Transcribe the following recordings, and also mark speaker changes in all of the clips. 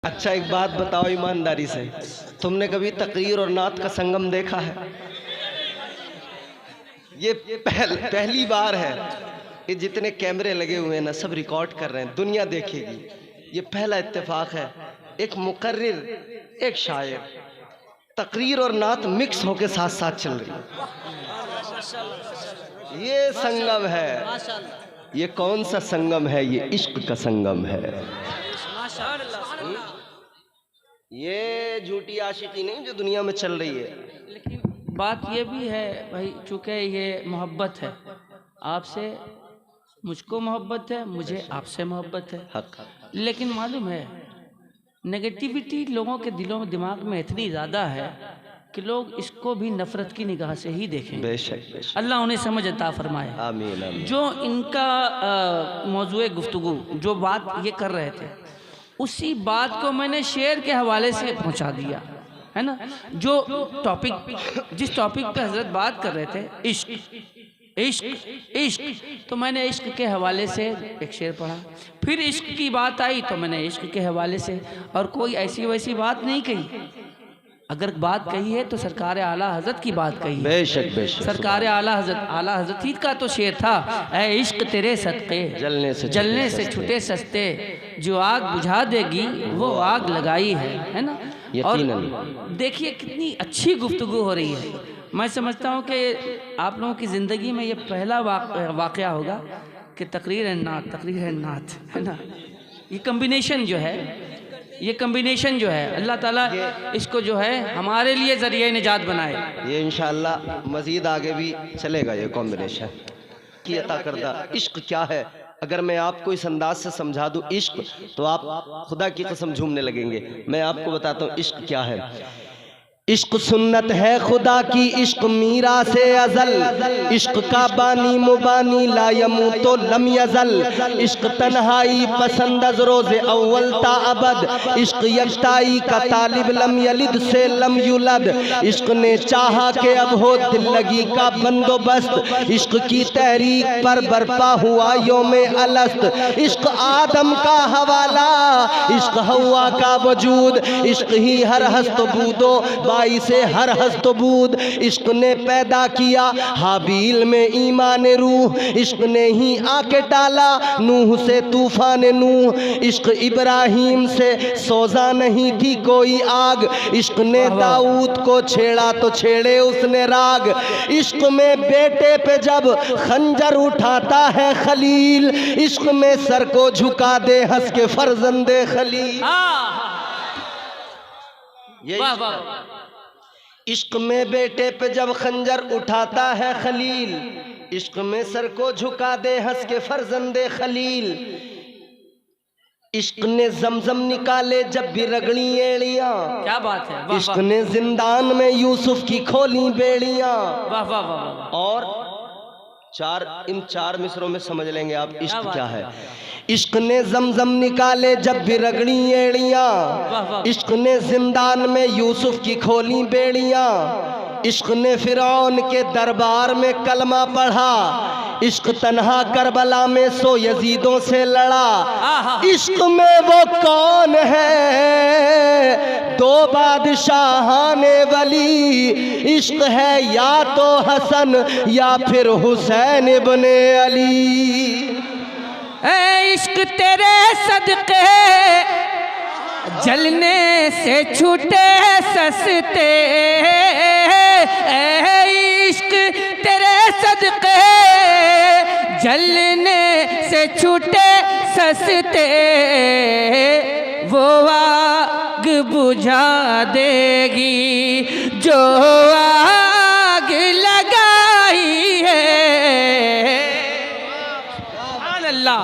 Speaker 1: अच्छा एक बात बताओ ईमानदारी से, तुमने कभी तकरीर और नात का संगम देखा है? ये पहली बार है। ये जितने कैमरे लगे हुए हैं ना, सब रिकॉर्ड कर रहे हैं, दुनिया देखेगी। ये पहला इत्तेफाक है, एक मुकर्रिर, एक शायर, तकरीर और नात मिक्स होके साथ साथ चल रही है। ये संगम है। ये कौन सा संगम है? ये इश्क का संगम है। ये झूठी आशिकी नहीं जो दुनिया में चल रही है।
Speaker 2: लेकिन बात ये भी है भाई, चूँकि ये मोहब्बत है, आपसे मुझको मोहब्बत है, मुझे आपसे मोहब्बत है। लेकिन मालूम है नेगेटिविटी लोगों के दिलों में, दिमाग में इतनी ज़्यादा है कि लोग इसको भी नफ़रत की निगाह से ही देखें।
Speaker 1: बेशक
Speaker 2: अल्लाह उन्हें समझ अता फरमाए।
Speaker 1: आमीन आमीन। जो
Speaker 2: जो इनका मौजूए गुफ्तगू, जो बात ये कर रहे थे, उसी बात को मैंने शेर के हवाले से पहुंचा दिया है ना। जो टॉपिक, जिस टॉपिक पे हजरत बात कर रहे थे, इश्क इश्क इश्क, तो मैंने इश्क के हवाले से एक शेर पढ़ा। फिर इश्क की बात आई तो मैंने इश्क के हवाले से, और कोई ऐसी वैसी बात नहीं कही। अगर बात कही है तो सरकार आला हजरत की बात कही है।
Speaker 1: बेशक बेशक।
Speaker 2: सरकार आला हजरत ही का तो शेर था, ऐ इश्क तेरे सदके जलने से छुटे सस्ते, जो आग बुझा देगी वो आग लगाई है ना। और देखिए कितनी अच्छी गुफ्तगू हो रही है। मैं समझता हूँ कि आप लोगों की ज़िंदगी में ये पहला वाक़या होगा कि तकरीर है नात है ना। ये कम्बिनेशन जो है, ये कम्बिनेशन जो है, अल्लाह ताला इसको जो है हमारे लिए ज़रिए निजात बनाए।
Speaker 1: ये इंशाअल्लाह मज़ीद आगे भी चलेगा ये कॉम्बिनेशन की अता करदा। इश्क क्या है अगर मैं आपको इस अंदाज से समझा दूँ इश्क, तो आप खुदा की कसम झूमने लगेंगे। मैं आपको बताता हूँ इश्क क्या है। इश्क सुन्नत है खुदा की, इश्क मीरा से अजल, इश्क का बानी मुबानी ला यमूतो लम यजल, इश्क तन्हाई पसंद अज़ रोज़े अव्वल ता अबद, इश्क यकताई का तालिब लम यलिद से लम युलद, इश्क ने चाहा कि अब हो दिल लगी का बंदोबस्त, इश्क की तहरीक पर बरपा हुआ योमे अलस्त, इश्क आदम का हवाला, इश्क हवा का वजूद, इश्क ही हर हस्त बूदो से हर हस्तबूद, इश्क ने पैदा किया हाबील में ईमान रूह, इश्क ने ही आके डाला नूह से तूफान नूह, इश्क इब्राहीम से सोजा नहीं थी कोई आग, इश्क ने दाऊद को छेड़ा तो छेड़े उसने राग, इश्क में बेटे पे जब खंजर उठाता है खलील, इश्क में सर को झुका दे हंस के फर्जंदे खलील। इश्क में बेटे पे जब खंजर उठाता है खलील, इश्क में सर को झुका दे हंस के फर्जंदे खलील, इश्क ने जमजम निकाले जब भी रगड़ी एड़ियां, क्या बात है। इश्क ने जिंदान में यूसुफ की खोली बेड़ियां। वाह वाह वाह। और इन चार मिसरों में समझ लेंगे आप इश्क क्या है। इश्क ने जमजम निकाले जब भी रगड़ी एड़ियां, इश्क ने जिंदान में यूसुफ की खोली बेड़ियां, इश्क ने फिरौन के दरबार में कलमा पढ़ा, इश्क तन्हा करबला में सो यजीदों से लड़ा, इश्क में वो कौन है दो बादशाहाने वली, इश्क है या तो हसन या फिर हुसैन इब्ने अली।
Speaker 2: ऐ इश्क तेरे सदके जलने से छूटे सस्ते, ऐ इश्क तेरे सदके जलने से छूटे सस्ते, वो आग बुझा देगी जो आग लगाई है। सुभान अल्लाह,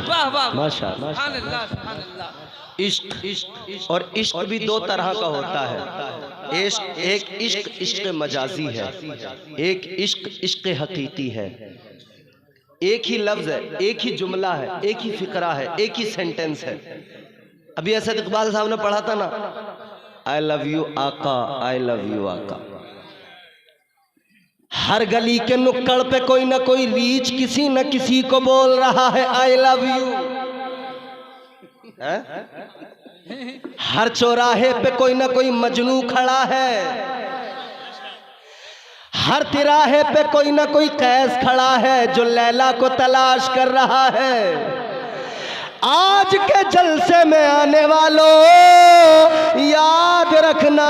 Speaker 2: वाह वाह, माशाअल्लाह, सुभान अल्लाह, सुभान अल्लाह।
Speaker 1: इश्क और इश्क भी दो तरह का होता है। एक इश्क इश्क मजाजी है, एक इश्क इश्क हकीकी है। एक ही लफ्ज है, एक ही जुमला है, एक ही फिक्रा है, एक ही सेंटेंस है। अभी असद इकबाल साहब ने पढ़ा था ना, आई लव यू आका, आई लव यू आका। हर गली के नुक्कड़ पे कोई ना कोई रीच किसी न किसी को बोल रहा है आई लव यू। हर चौराहे पे कोई ना कोई मजनू खड़ा है, हर तिराहे पे कोई ना कोई कैस खड़ा है जो लैला को तलाश कर रहा है। आज के जलसे में आने वालों याद रखना,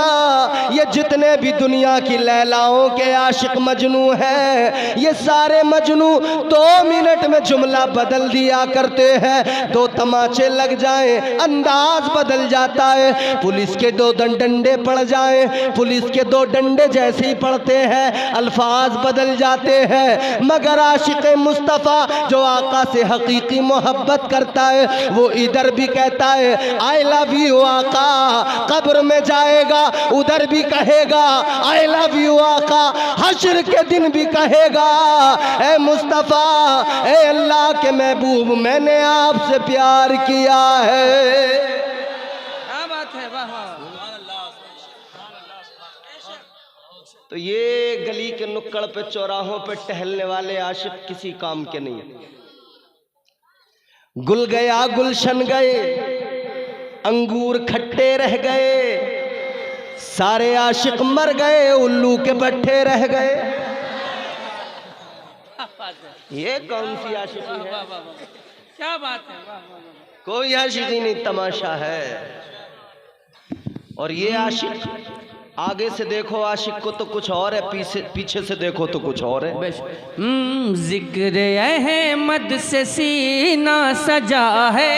Speaker 1: ये जितने भी दुनिया की लैलाओं के आशिक मजनू हैं, ये सारे मजनू 2 मिनट में जुमला बदल दिया करते हैं। 2 तमाचे लग जाएं, अंदाज बदल जाता है। पुलिस के 2 डंडे पड़ जाएं, पुलिस के 2 डंडे जैसे ही पड़ते हैं अल्फाज बदल जाते हैं। मगर आशिक मुस्तफ़ा जो आका से हकीकी मोहब्बत करता है, वो इधर भी कहता है आई लव यू आका, कब्र में जाएगा उधर भी कहेगा आई लव यू आका, हश्र के दिन भी कहेगा ए मुस्तफ़ा, ए अल्लाह के महबूब, मैंने आपसे प्यार किया है।
Speaker 2: क्या बात है, वाह वाह।
Speaker 1: तो ये गली के नुक्कड़ पे चौराहों पे टहलने वाले आशिक किसी काम के नहीं है। गुल गया गुलशन गए, अंगूर खट्टे रह गए, सारे आशिक मर गए, उल्लू के पट्टे रह गए। ये कौन सी आशिकी है?
Speaker 2: क्या बात है, वाह वाह।
Speaker 1: कोई आशिकी नहीं, तमाशा है। और ये आशिक, आगे से देखो आशिक को तो कुछ और है, पीछे से देखो तो कुछ और है।
Speaker 2: जिक्र अहमद से सीना सजा है,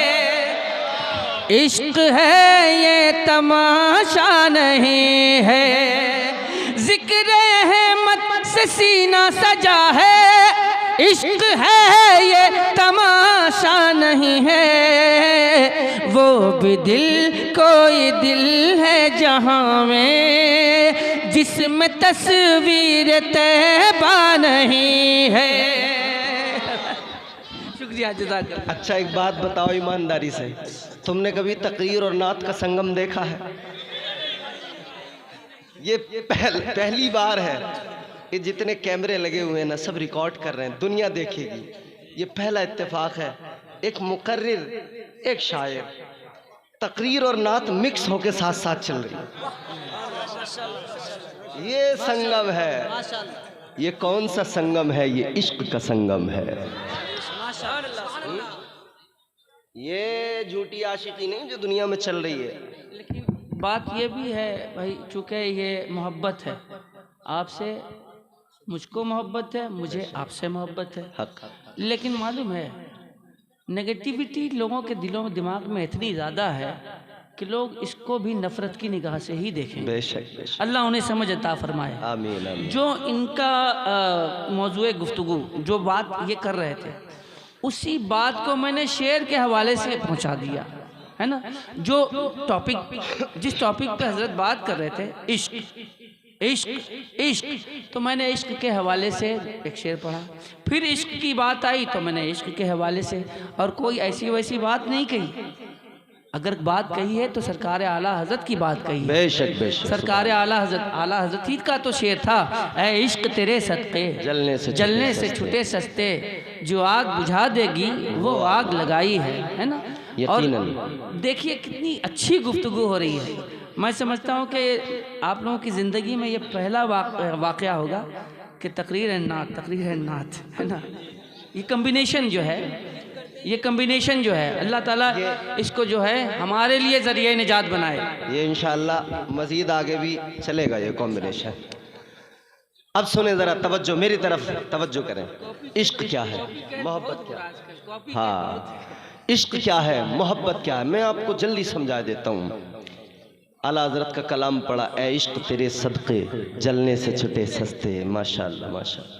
Speaker 2: इश्क है ये तमाशा नहीं है। जिक्र अहमद से सीना सजा है, इश्क है ये तमाशा नहीं है। वो भी दिल कोई दिल है जहाँ में, जिसमें तस्वीर तैबा नहीं है। शुक्रिया, जज़ाकल्लाह।
Speaker 1: अच्छा एक बात बताओ ईमानदारी से, तुमने कभी तकरीर और नात का संगम देखा है? ये पहली बार है। ये जितने कैमरे लगे हुए हैं ना, सब रिकॉर्ड कर रहे हैं, दुनिया देखेगी। ये पहला इत्तेफाक है, एक मुकर्रिर, एक शायर, तकरीर और नात मिक्स होके साथ साथ चल रही है। ये संगम है। ये कौन सा संगम है? ये इश्क का संगम है। ये झूठी आशिकी नहीं जो दुनिया में चल रही है।
Speaker 2: लेकिन बात ये भी है भाई, चूँकि ये मोहब्बत है, आपसे मुझको मोहब्बत है, मुझे आपसे मोहब्बत है।
Speaker 1: हक।
Speaker 2: लेकिन मालूम है नेगेटिविटी लोगों के दिलों में, दिमाग में इतनी ज़्यादा है कि लोग इसको भी नफ़रत की निगाह से ही देखें।
Speaker 1: बेशक बेशक।
Speaker 2: अल्लाह उन्हें समझ अता फरमाए।
Speaker 1: आमीन आमीन।
Speaker 2: जो इनका मौजूए गुफ्तगू, जो बात ये कर रहे थे, उसी बात को मैंने शेर के हवाले से पहुंचा दिया है ना। जो टॉपिक, जिस टॉपिक पे हजरत बात कर रहे थे, इश्क इश्क इश्क, तो मैंने इश्क के हवाले से एक शेर पढ़ा। फिर इश्क की बात आई तो मैंने इश्क के हवाले से, और कोई ऐसी वैसी बात नहीं कही। अगर बात कही है तो सरकार आला हजरत की बात कही है।
Speaker 1: बेशक बेशक।
Speaker 2: सरकार आला हजरत ही का तो शेर था, ऐ इश्क तेरे सदके जलने से छुटे सस्ते, जो आग बुझा देगी वो आग लगाई है ना। और देखिए कितनी अच्छी गुफ्तगू हो रही है। मैं समझता हूँ कि आप लोगों की ज़िंदगी में ये पहला वाक़या होगा कि तकरीर एंड नात है ना। ये कम्बिनेशन जो है, ये कम्बिनेशन जो है, अल्लाह ताला इसको जो है हमारे लिए ज़रिए निजात बनाए।
Speaker 1: ये इंशाअल्लाह मज़ीद आगे भी चलेगा ये कॉम्बिनेशन। अब सुने ज़रा, तवज्जो मेरी तरफ तवज्जो करें। इश्क क्या है, मोहब्बत क्या है? हाँ, इश्क क्या है, मोहब्बत क्या है, मैं आपको जल्दी समझा देता हूँ। आला हज़रत का कलाम पढ़ा, ए इश्क तेरे सदक़े जलने से छुटे सस्ते। माशाअल्लाह माशाअल्लाह,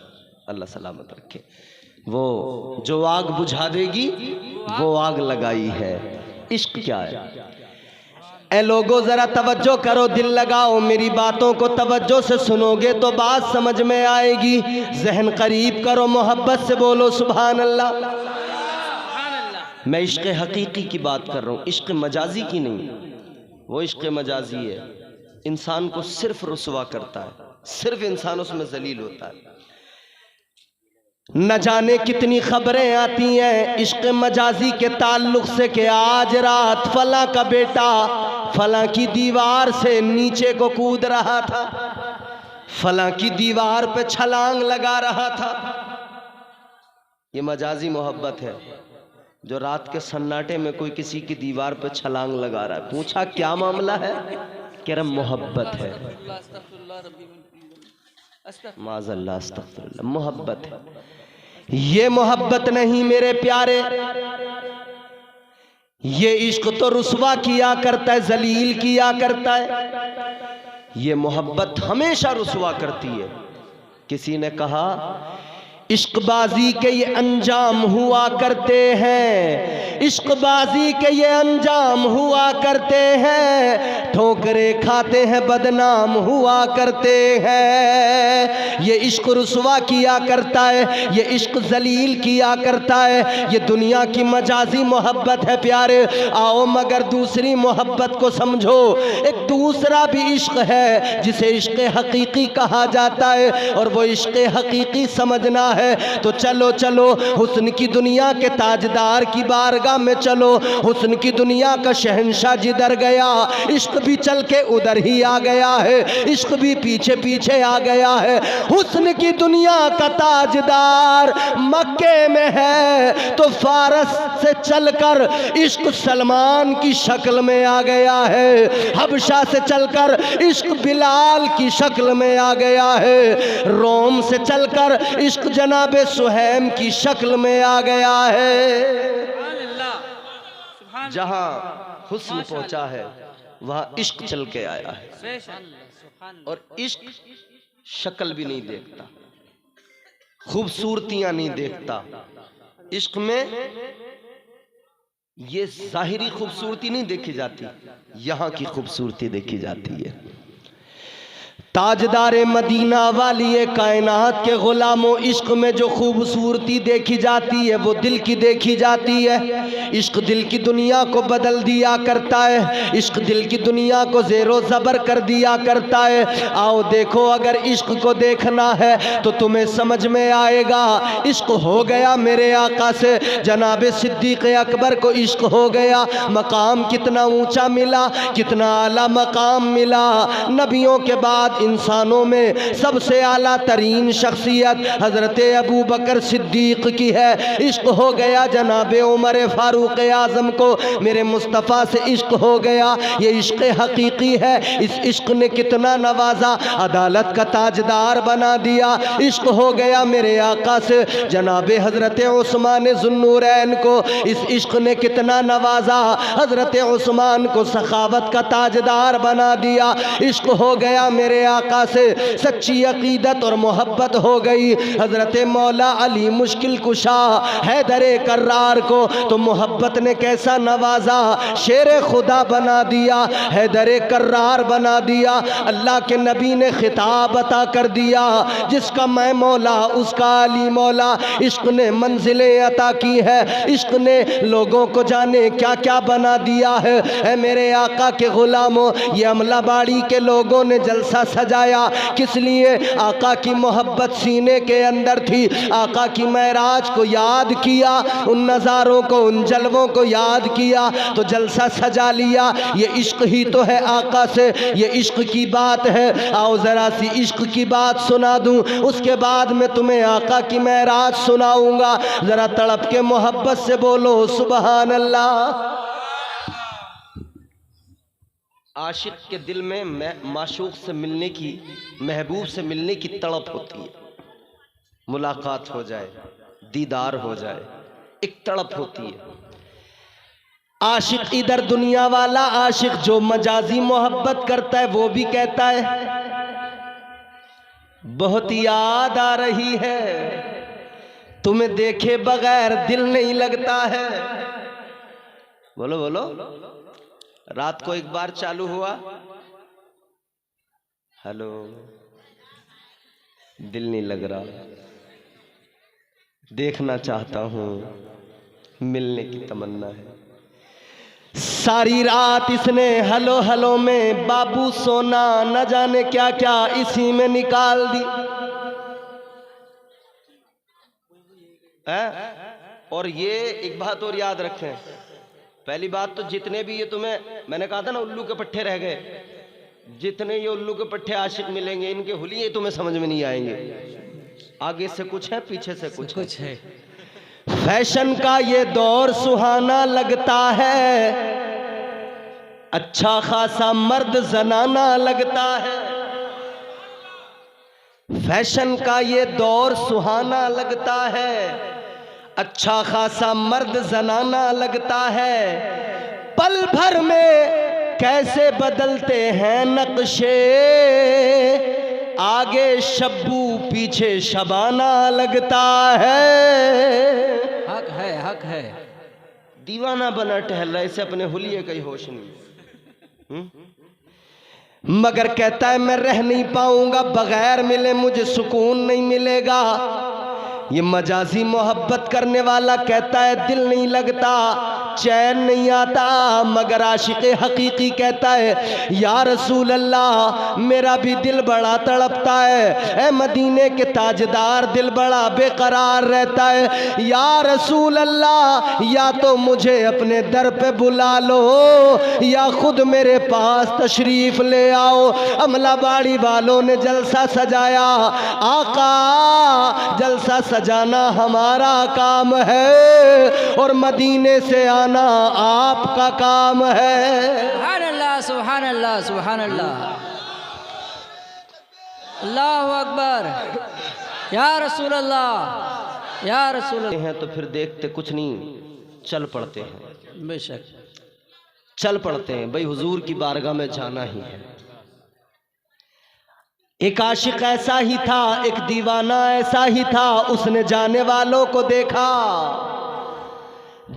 Speaker 1: अल्लाह सलामत रखे। वो जो आग बुझा देगी वो आग लगाई है। इश्क क्या है? ए लोगो ज़रा तवज्जो करो, दिल लगाओ, मेरी बातों को तवज्जो से सुनोगे तो बात समझ में आएगी। जहन करीब करो, मोहब्बत से बोलो सुभान अल्लाह। मैं इश्क हकीकी की बात कर रहा हूँ, इश्क मजाजी की नहीं। वो इश्क मजाजी है, इंसान को सिर्फ रुसवा करता है, सिर्फ इंसान उसमें जलील होता है। न जाने कितनी खबरें आती हैं इश्क मजाजी के ताल्लुक से कि आज रात फला का बेटा फला की दीवार से नीचे को कूद रहा था, फला की दीवार पे छलांग लगा रहा था। ये मजाजी मोहब्बत है जो रात के सन्नाटे में कोई किसी की दीवार पे छलांग लगा रहा है। पूछा क्या मामला है, कह रहा मोहब्बत है। माज़अल्लाह अस्तग़फिरुल्लाह, मोहब्बत है। ये मोहब्बत नहीं मेरे प्यारे, ये इश्क तो रुसवा किया करता है, जलील किया करता है। ये मोहब्बत हमेशा रुसवा करती है। किसी ने कहा इश्कबाजी के ये अंजाम हुआ करते हैं, इश्कबाजी के ये अंजाम हुआ करते हैं, ठोकरें खाते हैं बदनाम हुआ करते हैं। ये इश्क रुसवा किया करता है, ये इश्क जलील किया करता है। ये दुनिया की मजाजी मोहब्बत है प्यारे। आओ मगर दूसरी मोहब्बत को समझो। एक दूसरा भी इश्क है जिसे इश्क हकीकी कहा जाता है, और वो इश्क हकीकी समझना है तो चलो चलो हुस्न की दुनिया के ताजदार की बारगाह में चलो। हुस्न की दुनिया का शहंशाह जिधर गया इश्क भी चल के उधर ही आ गया है, इश्क भी पीछे पीछे आ गया है। हुस्न की दुनिया का ताजदार मक्के में है तो फारस से चलकर इश्क सलमान की शक्ल में आ गया है, हबशा से चलकर इश्क बिलाल की शक्ल में आ गया है, रोम से चलकर इश्क जनाबे सुहैम की शक्ल में आ गया है। जहां हुस्न पहुंचा है वहां इश्क चल के आया है। और इश्क शक्ल भी नहीं देखता, खूबसूरतियां नहीं देखता। इश्क में ये जाहिरी खूबसूरती नहीं देखी जाती, यहां की खूबसूरती देखी जाती है। ताजदार मदीना वाली कायनात के गुलामों, इश्क में जो खूबसूरती देखी जाती है वो दिल की देखी जाती है। इश्क दिल की दुनिया को बदल दिया करता है, इश्क दिल की दुनिया को ज़ेरो ज़बर कर दिया करता है। आओ देखो, अगर इश्क को देखना है तो तुम्हें समझ में आएगा। इश्क हो गया मेरे आका से, जनाबे सिद्दीक़ अकबर को इश्क हो गया। मकाम कितना ऊंचा मिला, कितना आला मकाम मिला। नबियों के बाद इंसानों में सबसे आला तरीन शख्सियत हजरत अबू बकर सिद्दीक की है। इश्क हो गया जनाबे उमर फारूक आजम को, मेरे मुस्तफ़ा से इश्क हो गया। ये इश्क हकीकी है। इस इश्क ने कितना नवाजा, अदालत का ताजदार बना दिया। इश्क हो गया मेरे आका से जनाबे हजरत उस्मान ज़ुन्नूरैन को, इस इश्क ने कितना नवाजा, हजरत उस्मान को सखावत का ताजदार बना दिया। इश्क हो गया मेरे आका से सच्ची अकीदत और मोहब्बत हो गई। हजरत मौला अली मुश्किल कुशा हैदरे कर्रार को तो मोहब्बत ने कैसा नवाजा, शेर खुदा बना दिया, हैदरे कर्रार बना दिया। अल्लाह के नबी ने खिताब अता कर दिया, जिसका मैं मौला उसका अली मौला। इश्क ने मंजिलें अता की है, इश्क ने लोगों को जाने क्या क्या बना दिया है। ऐ मेरे आका के गुलामों, ये अमला बाड़ी के लोगों ने जलसा सजाया किस लिए? आका की मोहब्बत सीने के अंदर थी। आका की महराज को याद किया, उन नज़ारों को, उन जलवों को याद किया तो जलसा सजा लिया। ये इश्क ही तो है आका से, ये इश्क की बात है। आओ ज़रा सी इश्क की बात सुना दूं, उसके बाद मैं तुम्हें आका की महराज सुनाऊंगा। ज़रा तड़प के मोहब्बत से बोलो सुबहान अल्लाह। आशिक के दिल में माशूक से मिलने की, महबूब से मिलने की तड़प होती है। मुलाकात हो जाए, दीदार हो जाए, एक तड़प होती है। आशिक इधर दुनिया वाला आशिक जो मजाजी मोहब्बत करता है वो भी कहता है बहुत याद आ रही है, तुम्हें देखे बगैर दिल नहीं लगता है। बोलो बोलो। रात को एक बार चालू हुआ, हेलो, दिल नहीं लग रहा, देखना चाहता हूं, मिलने की तमन्ना है। सारी रात इसने हलो हलो में बाबू सोना न जाने क्या क्या इसी में निकाल दी। है? और ये एक बात और याद रखें, पहली बात तो जितने भी ये तुम्हें मैंने कहा था ना उल्लू के पट्टे रह गए, जितने ये उल्लू के पट्टे आशिक मिलेंगे इनके हुलिये तुम्हें समझ में नहीं आएंगे। आगे से कुछ है, पीछे से कुछ है। फैशन का ये दौर सुहाना लगता है, अच्छा खासा मर्द जनाना लगता है। फैशन का ये दौर सुहाना लगता है, अच्छा खासा मर्द जनाना लगता है। पल भर में कैसे बदलते हैं नक्शे, आगे शब्बू पीछे शबाना लगता है। हक है। दीवाना बना टहल रहा, इसे अपने हुलिये का ही होश नहीं। मगर कहता है मैं रह नहीं पाऊंगा, बगैर मिले मुझे सुकून नहीं मिलेगा। ये मजाजी मोहब्बत करने वाला कहता है दिल नहीं लगता, चैन नहीं आता। मगर आशिक हकीकी कहता है या रसूल अल्लाह मेरा भी दिल बड़ा तड़पता है, ए मदीने के ताजदार दिल बड़ा बेकरार रहता है। या रसूल अल्लाह या तो मुझे अपने दर पे बुला लो या खुद मेरे पास तशरीफ ले आओ। अमलाबाड़ी वालों ने जलसा सजाया, आका जलसा सजाना हमारा काम है और मदीने से आना आपका काम है।
Speaker 2: सुभान अल्लाह, सुभान अल्लाह, सुभान अल्लाह, अल्लाहु अकबर, या रसूल अल्लाह, या रसूल अल्लाह।
Speaker 1: हैं तो फिर देखते कुछ नहीं, चल पड़ते हैं।
Speaker 2: बेशक
Speaker 1: चल पड़ते हैं भाई, हुजूर की बारगाह में जाना ही है। एक आशिक ऐसा ही था, एक दीवाना ऐसा ही था, उसने जाने वालों को देखा।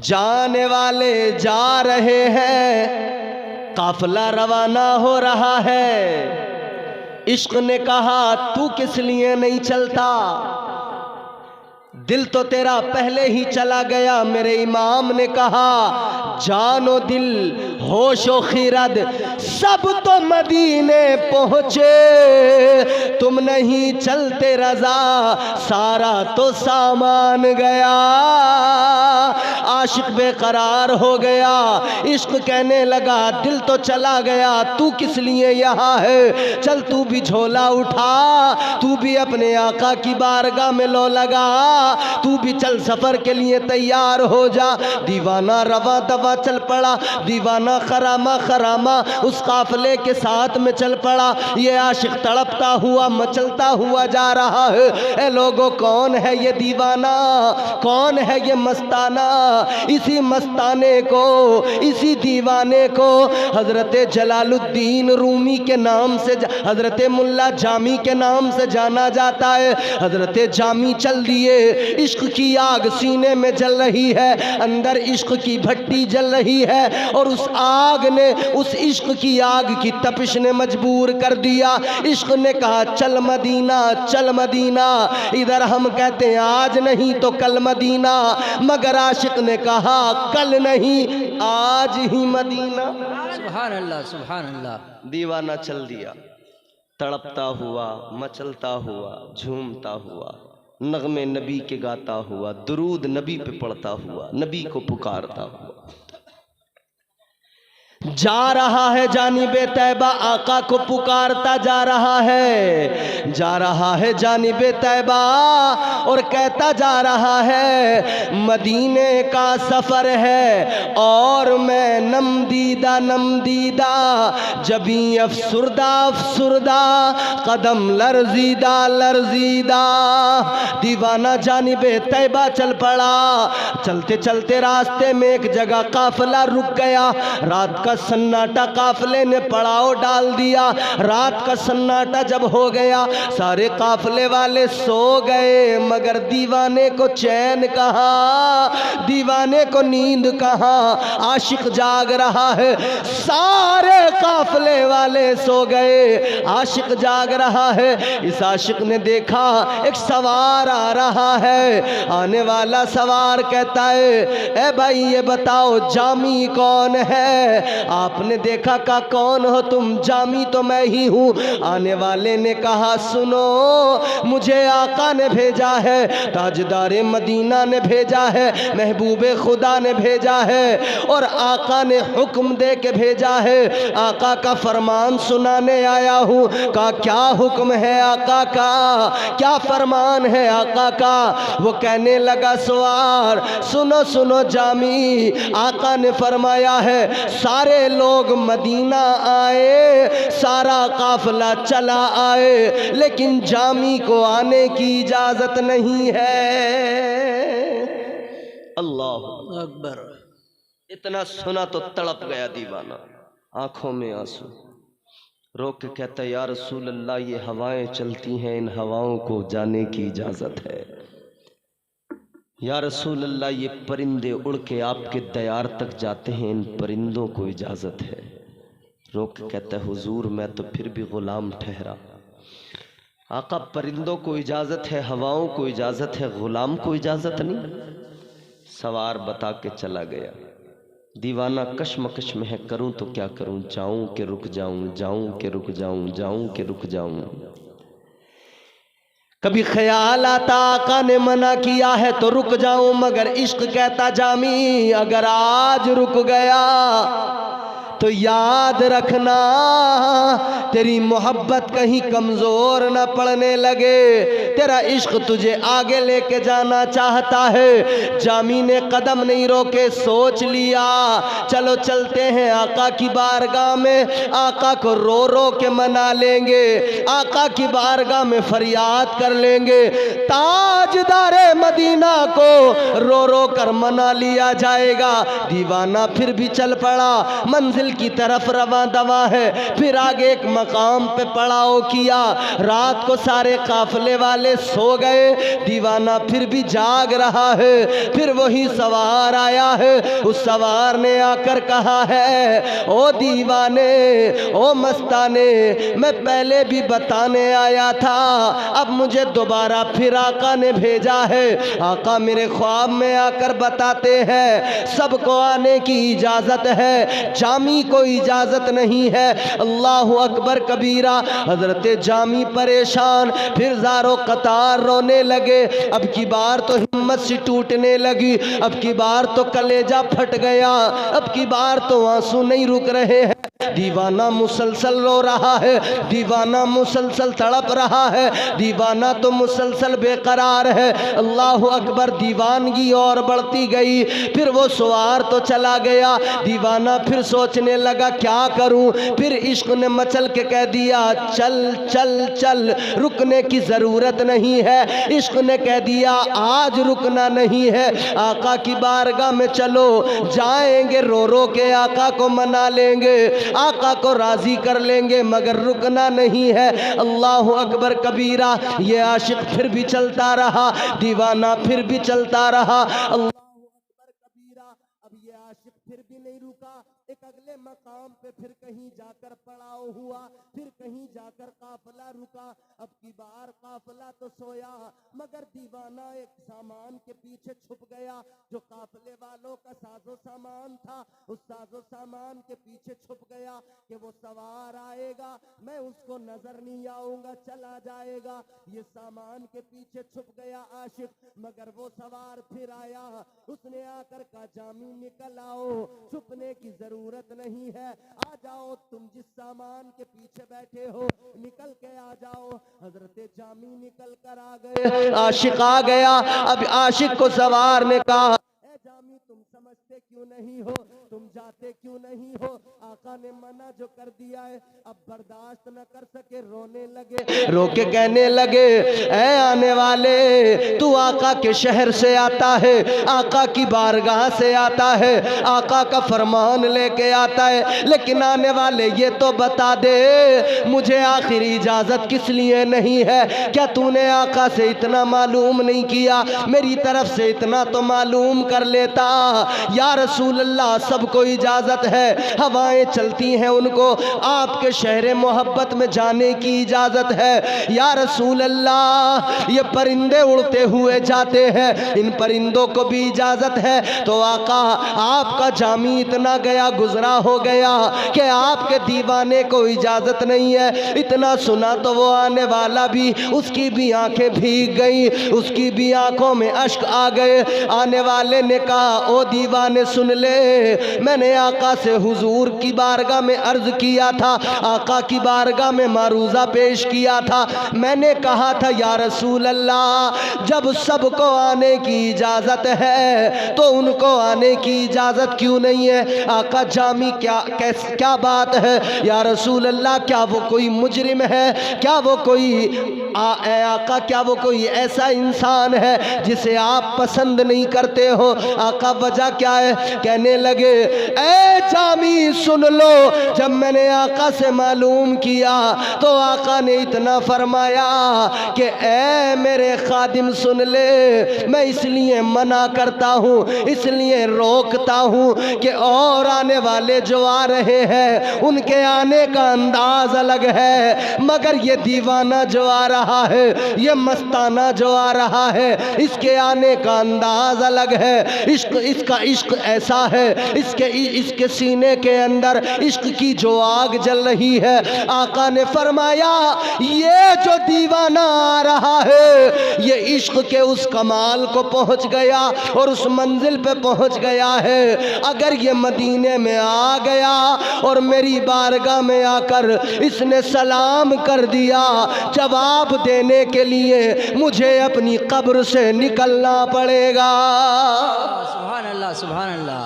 Speaker 1: जाने वाले जा रहे हैं, काफिला रवाना हो रहा है। इश्क ने कहा तू किस लिए नहीं चलता, दिल तो तेरा पहले ही चला गया। मेरे इमाम ने कहा जानो दिल होशो खिरद सब तो मदीने पहुँचे, तुम नहीं चलते रजा सारा तो सामान गया। आशिक बेकरार हो गया, इश्क कहने लगा दिल तो चला गया, तू किस लिए यहाँ है, चल तू भी झोला उठा, तू भी अपने आका की बारगाह में लो लगा, तू भी चल सफर के लिए तैयार हो जा। दीवाना रवा दवा चल पड़ा, दीवाना खरामा खरामा उस काफिले के साथ में चल पड़ा। ये आशिक तड़पता हुआ मचलता हुआ जा रहा है। ए लोगों कौन है ये दीवाना, कौन है ये मस्ताना। इसी मस्ताने को, इसी दीवाने को हजरत जलालुद्दीन रूमी के नाम से, हजरत मुल्ला जामी के नाम से जाना जाता है। हजरत जामी चल दिए, इश्क की आग सीने में जल रही है, अंदर इश्क की भट्टी जल रही है और उस आग ने, उस इश्क की आग की तपिश ने मजबूर कर दिया। इश्क ने कहा चल मदीना, चल मदीना। इधर हम कहते हैं आज नहीं तो कल मदीना, मगर आशिक ने कहा कल नहीं आज ही मदीना।
Speaker 2: सुभान अल्लाह, सुभान अल्लाह।
Speaker 1: दीवाना चल दिया, तड़पता हुआ, मचलता हुआ, झूमता हुआ, नगमे नबी के गाता हुआ, दुरूद नबी पे पढ़ता हुआ, नबी को पुकारता हुआ जा रहा है। जानिबे तैबा आका को पुकारता जा रहा है, जा रहा है जानिबे तैबा और कहता जा रहा है मदीने का सफ़र है और मैं नमदीदा नमदीदा, जबी अफसुरदा अफसुरदा, कदम लर्जीदा लर्जीदा। दीवाना जानिबे तैबा चल पड़ा। चलते चलते रास्ते में एक जगह काफिला रुक गया। रात का सन्नाटा काफिले ने पड़ाव डाल दिया। रात का सन्नाटा जब हो गया सारे काफिले वाले सो गए, मगर दीवाने को चैन कहाँ, दीवाने को नींद कहाँ। आशिक जाग रहा है, सारे काफिले वाले सो गए, आशिक जाग रहा है। इस आशिक ने देखा एक सवार आ रहा है। आने वाला सवार कहता है ए भाई ये बताओ जामी कौन है। आपने देखा का कौन हो तुम? जामी तो मैं ही हूँ। आने वाले ने कहा सुनो, मुझे आका ने भेजा है, ताजदारे मदीना ने भेजा है, महबूबे खुदा ने भेजा है और आका ने हुक्म दे के भेजा है। आका का फरमान सुनाने आया हूँ। का क्या हुक्म है आका का, क्या फरमान है आका का? वो कहने लगा सवार, सुनो सुनो जामी, आका ने फरमाया है सारे लोग मदीना आए, सारा काफिला चला आए, लेकिन जामी को आने की इजाजत नहीं है। अल्लाह अकबर। इतना सुना तो तड़प गया दीवाना, आंखों में आंसू, रोक के कहता या रसूल अल्लाह, ये हवाएं चलती हैं, इन हवाओं को जाने की इजाज़त है। या रसूल अल्लाह, ये परिंदे उड़ के आपके दयार तक जाते हैं, इन परिंदों को इजाज़त है। रोक के कहता है हुजूर मैं तो फिर भी ग़ुलाम ठहरा। आका परिंदों को इजाज़त है, हवाओं को इजाज़त है, ग़ुलाम को इजाज़त नहीं। सवार बता के चला गया। दीवाना कश्मकश में है, करूं तो क्या करूं, जाऊं कि रुक जाऊं, जाऊं कि रुक जाऊं, जाऊं कि रुक जाऊं। कभी ख्याल आता आका ने मना किया है तो रुक जाऊं, मगर इश्क कहता जामी अगर आज रुक गया तो याद रखना तेरी मोहब्बत कहीं कमज़ोर न पड़ने लगे, तेरा इश्क तुझे आगे लेके जाना चाहता है। जामी ने कदम नहीं रोके, सोच लिया चलो चलते हैं आका की बारगाह में, आका को रो रो के मना लेंगे, आका की बारगाह में फरियाद कर लेंगे, ताजदारे मदीना को रो रो कर मना लिया जाएगा। दीवाना फिर भी चल पड़ा, मंजिल की तरफ रवा दवा है। फिर आगे एक मकाम पे पड़ाव किया। रात को सारे काफिले वाले सो गए, दीवाना फिर भी जाग रहा है। फिर वही सवार आया है, उस सवार ने आकर कहा है ओ दीवाने, ओ मस्ताने, मैं पहले भी बताने आया था, अब मुझे दोबारा फिर आका ने भेजा है। आका मेरे ख्वाब में आकर बताते हैं सबको आने की इजाजत है, जामी को इजाजत नहीं है। अल्लाह अकबर कबीरा। हजरत जामी परेशान, फिर ज़ारो कतार रोने लगे। अब की बार तो हिम्मत सी टूटने लगी, अब की बार तो कलेजा फट गया, अब की बार तो आंसू नहीं रुक रहे हैं। दीवाना मुसलसल रो रहा है, दीवाना मुसलसल तड़प रहा है, दीवाना तो मुसलसल बेकरार है। अल्लाह अकबर। दीवानगी और बढ़ती गई। फिर वो सवार तो चला गया, दीवाना फिर सोचने लगा क्या करूं। फिर इश्क ने मचल के कह दिया चल चल चल, रुकने की जरूरत नहीं है। इश्क ने कह दिया आज रुकना नहीं है, आका की बारगाह में चलो, जाएंगे रो रो के आका को मना लेंगे, आका को राजी कर लेंगे, मगर रुकना नहीं है। अल्लाह अकबर कबीरा। ये आशिक फिर भी चलता रहा, दीवाना फिर भी चलता रहा। अल्लाह अकबर कबीरा। अब ये आशिक फिर भी नहीं रुका, एक अगले मकाम पे फिर कहीं जाकर पड़ाव हुआ, फिर कहीं जाकर काफिला रुका। अब की बार काफिला तो सोया, मगर दीवाना एक सामान के पीछे छुप गया, जो काफिले वालों का साजो सामान था, उस साजो सामान के पीछे छुप गया कि वो सवार आएगा, मैं उसको नजर नहीं आऊंगा, चला जाएगा। ये सामान के पीछे छुप गया आशिक, मगर वो सवार फिर आया, उसने आकर कहा जामी निकल आओ, छुपने की जरूरत नहीं है, आ जाओ, तुम जिस सामान के पीछे बैठे हो निकल के आ जाओ। हजरत जामी निकल कर आ गए, आशिक आ गया। अब आशिक को सवार ने कहा ए जामी तुम समझते क्यों नहीं हो, तुम जाते क्यों नहीं हो, आका ने मना जो कर दिया है, अब बर्दाश्त न कर सके, रोने लगे। रो के कहने लगे ऐ आने वाले, तू आका के शहर से आता है, आका की बारगाह से आता है, आका का फरमान लेके आता है, लेकिन आने वाले ये तो बता दे मुझे आखिरी इजाजत किस लिए नहीं है? क्या तूने आका से इतना मालूम नहीं किया? मेरी तरफ से इतना तो मालूम कर लेता। या रसूल अल्लाह, सबको इजाज़त है, हवाएं चलती हैं उनको आपके शहर मोहब्बत में जाने की इजाज़त है। या रसूल अल्लाह, ये परिंदे उड़ते हुए जाते हैं, इन परिंदों को भी इजाज़त है। तो आका, आपका जामी इतना गया गुजरा हो गया कि आपके दीवाने को इजाज़त नहीं है। इतना सुना तो वो आने वाला भी, उसकी भी आंखें भीग गई, उसकी भी आंखों में अश्क आ गए। आने वाले ने कहा, ओ दीवाने सुन ले, मैंने आका से हुजूर की बारगाह में अर्ज किया था, आका की बारगाह में मारूजा पेश किया था। मैंने कहा था या रसूल अल्लाह, जब सबको आने की इजाज़त है तो उनको आने की इजाज़त क्यों नहीं है? आका जामी क्या बात है या रसूल अल्लाह? क्या वो कोई मुजरिम है? क्या वो कोई आका, क्या वो कोई ऐसा इंसान है जिसे आप पसंद नहीं करते हो? आका वजह क्या है? कहने लगे, ए जामी सुन लो, जब मैंने आका से मालूम किया तो आका ने इतना फरमाया कि ए मेरे खादिम सुन ले, मैं इसलिए मना करता हूँ, इसलिए रोकता हूँ कि और आने वाले जो आ रहे हैं उनके आने का अंदाज अलग है, मगर ये दीवाना जो आ रहा है, ये मस्ताना जो आ रहा है, इसके आने का अंदाज अलग है। इश्क, इसका इश्क ऐसा है, इसके सीने के अंदर इश्क की जो आग जल रही है। आका ने फरमाया, ये जो दीवाना आ रहा है ये इश्क के उस कमाल को पहुंच गया और उस मंजिल पे पहुंच गया है। अगर ये मदीने में आ गया और मेरी बारगाह में आकर इसने सलाम कर दिया, जवाब देने के लिए मुझे अपनी कब्र से निकलना पड़ेगा।
Speaker 2: सुभान अल्लाह, सुभान अल्लाह।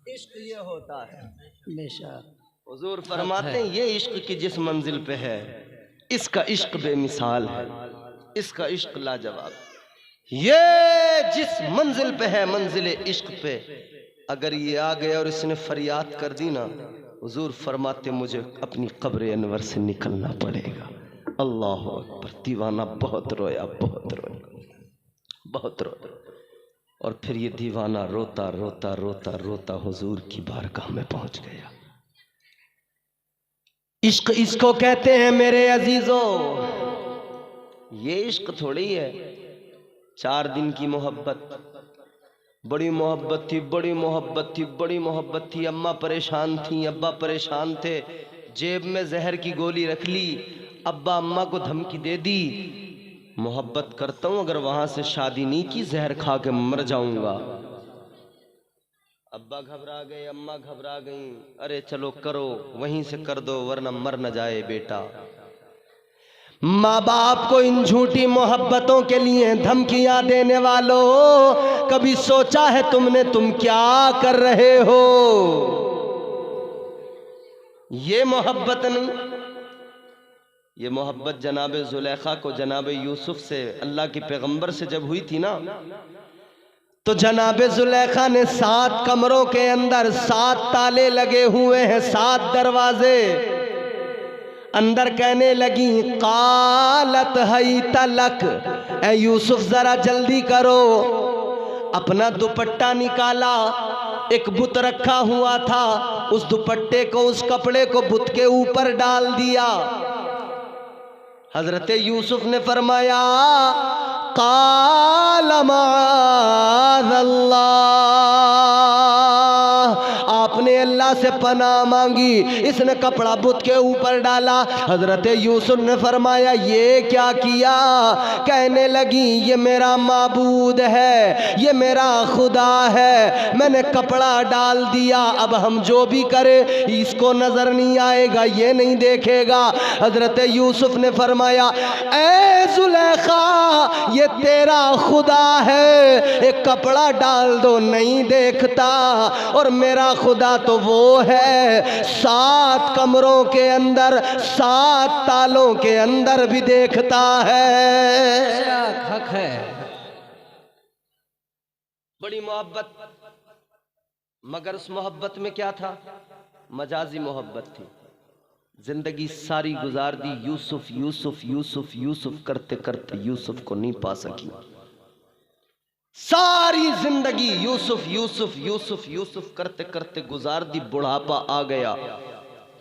Speaker 1: इश्क ये होता है।
Speaker 2: बेशक
Speaker 1: हुजूर फरमाते हैं, ये इश्क की जिस मंजिल पे है, इसका इश्क बेमिसाल है, इसका इश्क लाजवाब। ये जिस मंजिल पे है, मंजिल इश्क पे, अगर ये आ गया और इसने फरियाद कर दी ना, हुजूर फरमाते मुझे अपनी कब्र अनवर से निकलना पड़ेगा। अल्लाह अकबर। दीवाना बहुत रोया, बहुत रोया, बहुत रोया। और फिर ये दीवाना रोता रोता रोता रोता हुजूर की बारगाह में पहुंच गया। इश्क इसको कहते हैं मेरे अजीजों, ये इश्क थोड़ी है 4 दिन की मोहब्बत। बड़ी मोहब्बत थी, बड़ी मोहब्बत थी, बड़ी मोहब्बत थी। अम्मा परेशान थी, अब्बा परेशान थे, जेब में जहर की गोली रख ली, अब्बा अम्मा को धमकी दे दी, मोहब्बत करता हूं, अगर वहां से शादी नहीं की जहर खा के मर जाऊंगा। अब्बा घबरा गए, अम्मा घबरा गई, अरे चलो करो, वहीं से कर दो वरना मर न जाए बेटा। माँ बाप को इन झूठी मोहब्बतों के लिए धमकियां देने वालों, कभी सोचा है तुमने तुम क्या कर रहे हो? ये मोहब्बत नहीं, ये मोहब्बत जनाब जुलेखा को जनाब यूसुफ से, अल्लाह के पैगंबर से जब हुई थी ना, तो जनाब जुलेखा ने 7 कमरों के अंदर 7 ताले लगे हुए हैं, 7 दरवाजे। अंदर कहने लगी, कालत हई तलक, ए यूसुफ जरा जल्दी करो। अपना दुपट्टा निकाला, एक बुत रखा हुआ था, उस दुपट्टे को, उस कपड़े को बुत के ऊपर डाल दिया। हजरत यूसुफ ने फरमाया, काल माअल्लाह, आपने अल्लाह से पनाह मांगी, इसने कपड़ा बुत के ऊपर डाला। हजरत यूसुफ ने फरमाया, ये क्या किया? कहने लगी, ये मेरा माबूद है, ये मेरा खुदा है, मैंने कपड़ा डाल दिया, अब हम जो भी करें इसको नजर नहीं आएगा, ये नहीं देखेगा। हजरत यूसुफ ने फरमाया, ए जुलेखा, ये तेरा खुदा है, एक कपड़ा डाल दो नहीं देखता, और मेरा खुदा तो वो है 7 कमरों के अंदर 7 तालों के अंदर भी देखता है।
Speaker 2: हक है।
Speaker 1: बड़ी मोहब्बत, मगर उस मोहब्बत में क्या था? मजाजी मोहब्बत थी। जिंदगी सारी गुजार दी यूसुफ यूसुफ यूसुफ यूसुफ करते करते यूसुफ को नहीं पा सकी। सारी जिंदगी यूसुफ यूसुफ यूसुफ यूसुफ करते करते गुजार दी, बुढ़ापा आ गया,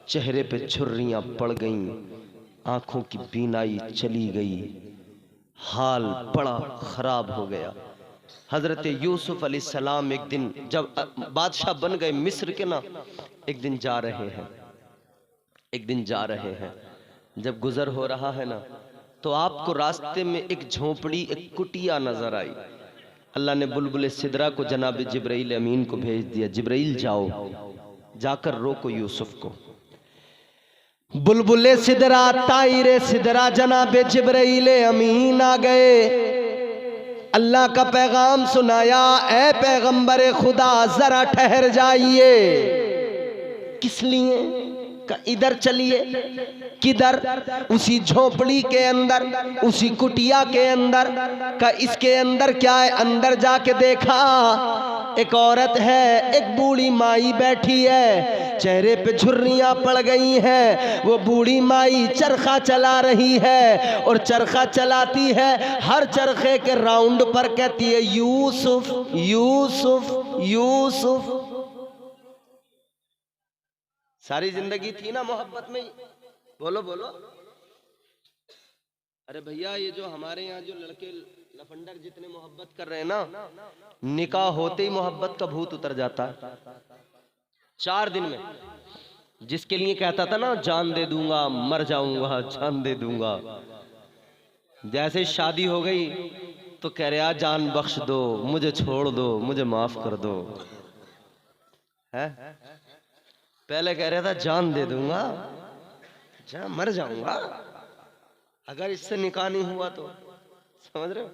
Speaker 1: चेहरे पे झुर्रियां पड़ गईं, आंखों की बीनाई चली गई, हाल बड़ा खराब हो गया। हजरत यूसुफ अलैहिस्सलाम एक दिन जब बादशाह बन गए मिस्र के ना, एक दिन जा रहे हैं, जब गुजर हो रहा है ना, तो आपको रास्ते में एक झोपड़ी, एक कुटिया नजर आई। अल्लाह ने बुलबुल सिदरा को जनाब जिब्राइल अमीन को भेज दिया, जिब्राइल जाओ, जाकर रोको यूसुफ को। बुलबुल सिदरा, ताइर सिदरा, जनाब जिब्राइल अमीन आ गए, अल्लाह का पैगाम सुनाया, ऐ पैगंबर खुदा जरा ठहर जाइए। किस लिए? इधर चलिए। किधर? उसी झोपड़ी के अंदर, उसी कुटिया के अंदर। का इसके अंदर क्या है? अंदर जाके देखा, एक औरत है, एक बूढ़ी माई बैठी है, चेहरे पे झुर्रियां पड़ गई हैं। वो बूढ़ी माई चरखा चला रही है, और चरखा चलाती है, हर चरखे के राउंड पर कहती है यूसुफ यूसुफ यूसुफ। सारी जिंदगी थी ना मोहब्बत में। बोलो बोलो। अरे भैया, ये जो हमारे यहाँ जो लड़के लफंडर जितने मोहब्बत कर रहे हैं ना, निकाह होते ही मोहब्बत का भूत उतर जाता है 4 दिन में। जिसके लिए कहता था ना जान दे दूंगा, मर जाऊंगा, जान दे दूंगा, जैसे शादी हो गई तो कह रहे जान बख्श दो, मुझे छोड़ दो, मुझे माफ कर दो। है पहले कह रहा था जान दे दूंगा, मर जाऊंगा अगर इससे निकाह नहीं हुआ तो। समझ रहे हो?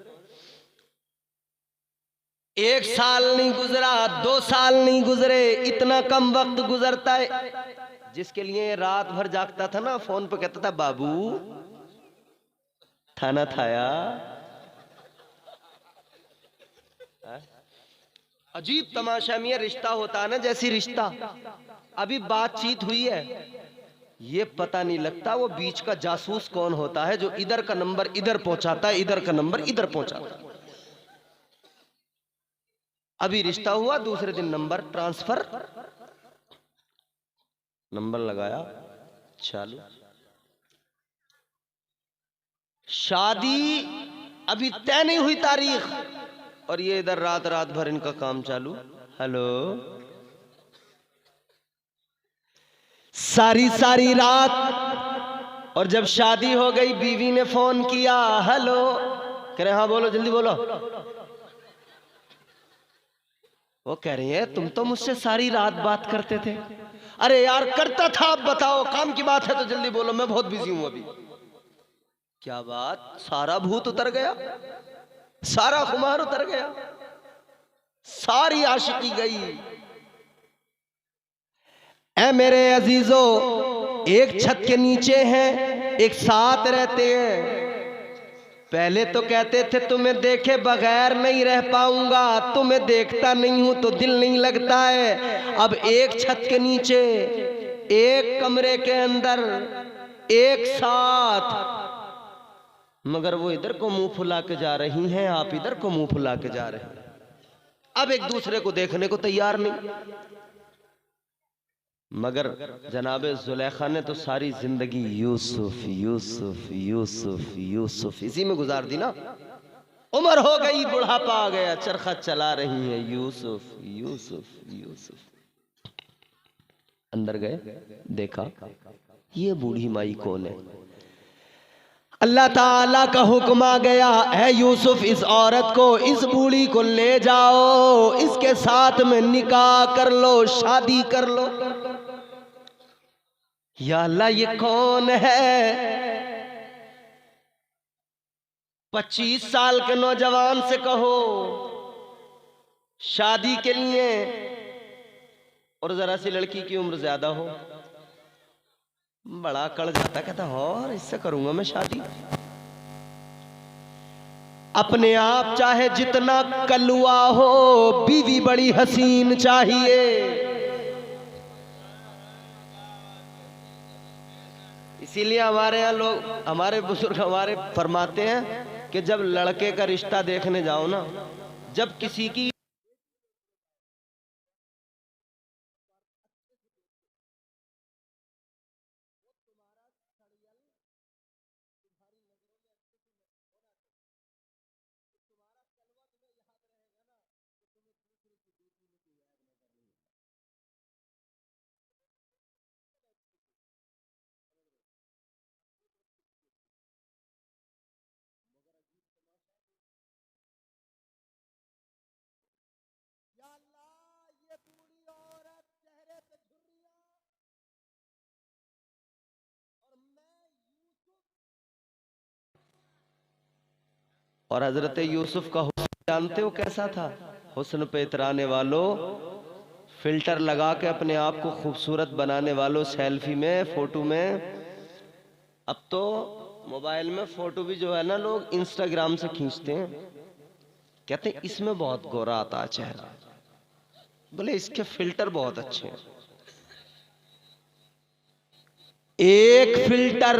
Speaker 1: 1 साल नहीं गुजरा, 2 साल नहीं गुजरे, इतना कम वक्त गुजरता है। जिसके लिए रात भर जागता था ना, फोन पे कहता था बाबू थाना थाया। अजीब तमाशा में रिश्ता होता है ना, जैसी रिश्ता अभी बातचीत हुई है, ये पता नहीं लगता वो बीच का जासूस कौन होता है, जो इधर का नंबर इधर पहुंचाता है, इधर का नंबर इधर पहुंचाता है। अभी रिश्ता हुआ, दूसरे दिन नंबर ट्रांसफर, नंबर लगाया, चालू। शादी अभी तय नहीं हुई तारीख, और ये इधर रात रात भर इनका काम चालू। हेलो, सारी सारी रात। और जब शादी हो गई, बीवी ने फोन किया, हेलो, कह रहे हाँ बोलो, जल्दी बोलो। वो कह रही है तुम तो मुझसे सारी रात बात करते थे। अरे यार करता था, आप बताओ, काम की बात है तो जल्दी बोलो, मैं बहुत बिजी हूं अभी। क्या बात? सारा भूत उतर गया, सारा खुमार उतर गया, सारी आशिकी गई। ऐ मेरे अजीजों, एक छत के नीचे हैं, एक साथ रहते हैं। पहले तो कहते थे तुम्हें देखे बगैर नहीं रह पाऊंगा, तुम्हें देखता नहीं हूं तो दिल नहीं लगता है। अब एक छत के नीचे, एक कमरे के अंदर, एक साथ, मगर वो इधर को मुंह फुला के जा रही हैं, आप इधर को मुंह फुला के जा रहे हैं। अब एक दूसरे को देखने को तैयार नहीं। मगर जनाबे जुलेखा ने तो सारी जिंदगी यूसुफ यूसुफ यूसुफ यूसुफ इसी में गुजार दी ना। उम्र हो गई, बुढ़ापा आ गया, चरखा चला रही है, यूसुफ यूसुफ यूसुफ। अंदर गए, देखा ये बूढ़ी माई कौन है। अल्लाह ताला का हुक्म आ गया, है यूसुफ इस औरत को, इस बूढ़ी को ले जाओ, इसके साथ में निकाह कर लो, शादी कर लो। या अल्लाह ये कौन है? 25 साल के नौजवान से कहो शादी के लिए, और जरा सी लड़की की उम्र ज्यादा हो, बड़ा कड़ जाता, कहता और इससे करूंगा मैं शादी। अपने आप चाहे जितना कलुआ हो, बीवी बड़ी हसीन चाहिए। इसीलिए हमारे यहाँ लोग, हमारे बुजुर्ग हमारे फरमाते हैं कि जब लड़के का रिश्ता देखने जाओ ना, जब किसी की और हजरत यूसुफ का हुस्न जानते हो कैसा था? हुस्न पे इतराने वालों, फिल्टर लगा के अपने आप को खूबसूरत बनाने वालों, सेल्फी में, फोटो में। अब तो मोबाइल में फोटो भी जो है ना लोग इंस्टाग्राम से खींचते हैं, कहते हैं इसमें बहुत गोरा आता है चेहरा, बोले इसके फिल्टर बहुत अच्छे हैं। एक फिल्टर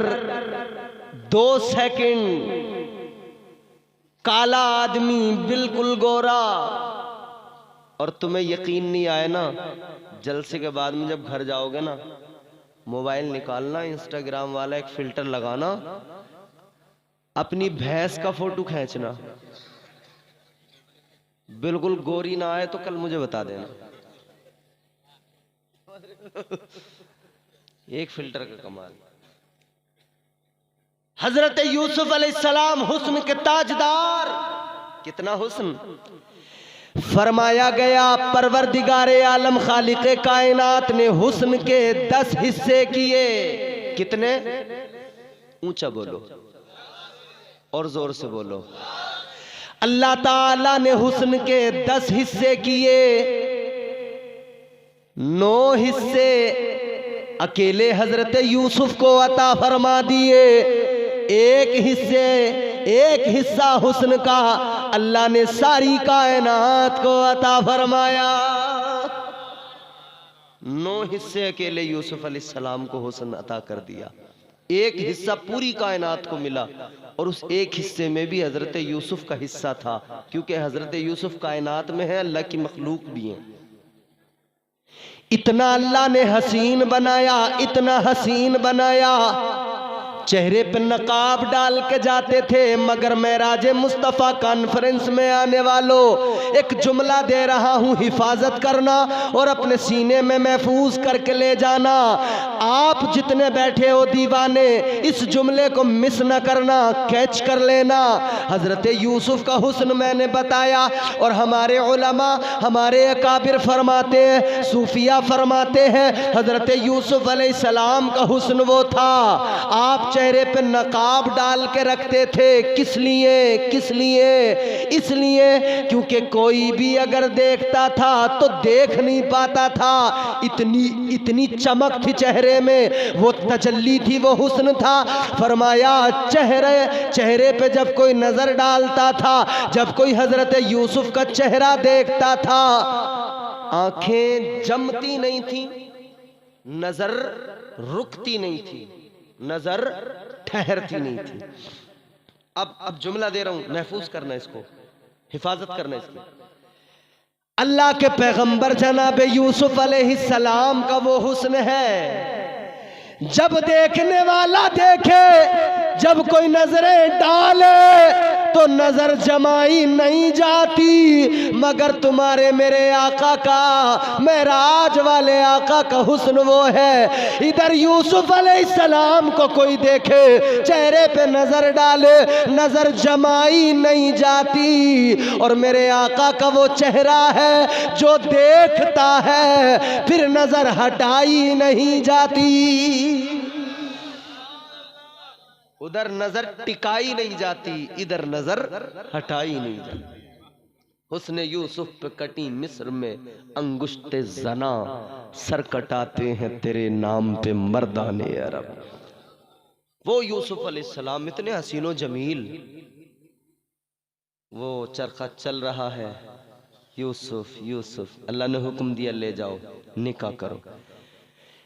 Speaker 1: 2 सेकंड, काला आदमी बिल्कुल गोरा, और तुम्हें यकीन नहीं आए ना, जलसे के बाद में जब घर जाओगे ना, मोबाइल निकालना, इंस्टाग्राम वाला एक फिल्टर लगाना, अपनी भैंस का फोटो खींचना, बिल्कुल गोरी ना आए तो कल मुझे बता देना। एक फिल्टर का कमाल। हजरत यूसुफ अलैहिस्सलाम हुस्न के ताजदार, कितना हुस्न। फरमाया गया परवरदिगारे आलम खालिक़े कायनात ने हुस्न के 10 हिस्से किए। कितने? ऊंचा बोलो और जोर से बोलो। अल्लाह ताला ने हुस्न के 10 हिस्से किए। 9 हिस्से अकेले हजरत यूसुफ को अता फरमा दिए। एक हिस्सा हुस्न का अल्लाह ने सारी कायनात को अता फरमाया। 9 हिस्से अकेले यूसुफ अलैहिस्सलाम को हुस्न अता कर दिया। एक हिस्सा पूरी कायनात को मिला, और उस एक हिस्से में भी हजरत यूसुफ का हिस्सा था, क्योंकि हजरत यूसुफ कायनात में है, अल्लाह की मखलूक भी है। इतना अल्लाह ने हसीन बनाया, इतना हसीन बनाया, चेहरे पे नकाब डाल के जाते थे। मगर मेराज मुस्तफ़ा कॉन्फ्रेंस में आने वालों, एक जुमला दे रहा हूँ, हिफाजत करना और अपने सीने में महफूज करके ले जाना। आप जितने बैठे हो दीवाने, इस जुमले को मिस न करना, कैच कर लेना। हजरत यूसुफ का हुस्न मैंने बताया, और हमारे उलमा, हमारे अकाबिर फरमाते हैं, सूफिया फरमाते हैं, हजरत यूसुफ अलैहिस्सलाम का हुस्न वो था, आप चेहरे पे नकाब डाल के रखते थे। किस लिए? किस लिए? इसलिए क्योंकि कोई भी अगर देखता था तो देख नहीं पाता था, इतनी चमक थी चेहरे में, वो तजल्ली थी, वो हुस्न था। फरमाया चेहरे पे जब कोई नजर डालता था, जब कोई हजरत यूसुफ का चेहरा देखता था, आंखें जमती नहीं थी, नजर रुकती नहीं थी, नजर ठहरती नहीं थी। अब जुमला दे रहा हूं, महफूज करना इसको, हिफाजत करना इसकी। अल्लाह के पैगंबर जनाब यूसुफ अलैहिस्सलाम का वो हुस्न है, जब देखने वाला देखे, जब कोई नजरें डाले तो नजर जमाई नहीं जाती। मगर तुम्हारे मेरे आका का, मेराज वाले आका का हुस्न वो है, इधर यूसुफ अलैहिस्सलाम को कोई देखे, चेहरे पे नजर डाले, नजर जमाई नहीं जाती। और मेरे आका का वो चेहरा है जो देखता है फिर नजर हटाई नहीं जाती। उधर नजर टिकाई नहीं जाती, इधर नजर हटाई नहीं जाती। हुस्न यूसुफ पे कटी मिस्र में अंगुष्ते जना, सर कटाते हैं तेरे नाम पे मर्दाने अरब। वो यूसुफ अलैहिस्सलाम इतने हसीनो जमील, वो चरखा चल रहा है, यूसुफ यूसुफ, अल्लाह ने हुक्म दिया ले जाओ निकाह करो।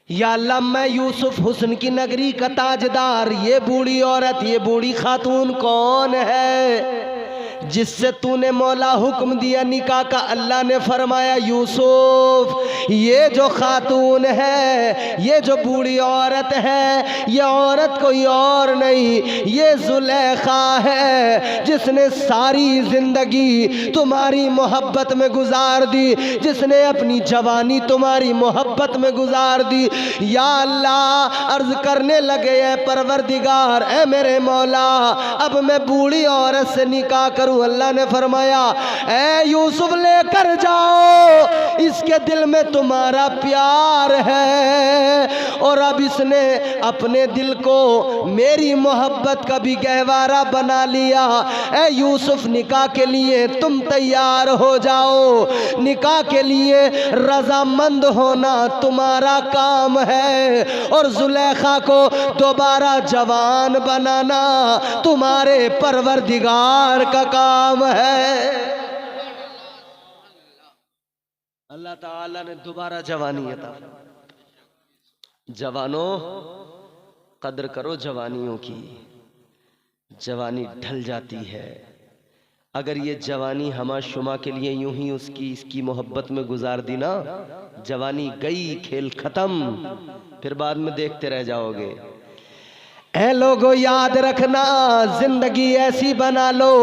Speaker 1: या अल्लाह मैं यूसुफ हुस्न की नगरी का ताजदार, ये बूढ़ी औरत, ये बूढ़ी खातून कौन है? जिससे तूने मौला हुक्म दिया निकाह का, अल्लाह ने फरमाया यूसुफ ये जो खातून है, ये जो बूढ़ी औरत है, ये औरत कोई और नहीं, ये जुलेखा है जिसने सारी जिंदगी तुम्हारी मोहब्बत में गुजार दी, जिसने अपनी जवानी तुम्हारी मोहब्बत में गुजार दी। या अल्लाह अर्ज करने लगे ऐ परवरदिगार, ऐ मेरे मौला अब मैं बूढ़ी औरत से निकाह करूं। अल्लाह ने फरमाया ऐ यूसुफ लेकर जाओ, इसके दिल में तुम्हारा प्यार है और अब इसने अपने दिल को मेरी मोहब्बत का भी गहवारा बना लिया। ऐ यूसुफ निकाह के लिए तुम तैयार हो जाओ, निकाह के लिए रजामंद होना तुम्हारा काम है और जुलेखा को दोबारा जवान बनाना तुम्हारे परवरदिगार का काम है। अल्लाह ताला ने दोबारा जवानी अता। जवानों कदर करो जवानियों की, जवानी ढल जाती है। अगर ये जवानी हमा शुमा के लिए यूं ही इसकी मोहब्बत में गुजार दी ना, जवानी गई, खेल खत्म, फिर बाद में देखते रह जाओगे। ऐ लोगों याद रखना, जिंदगी ऐसी बना लो,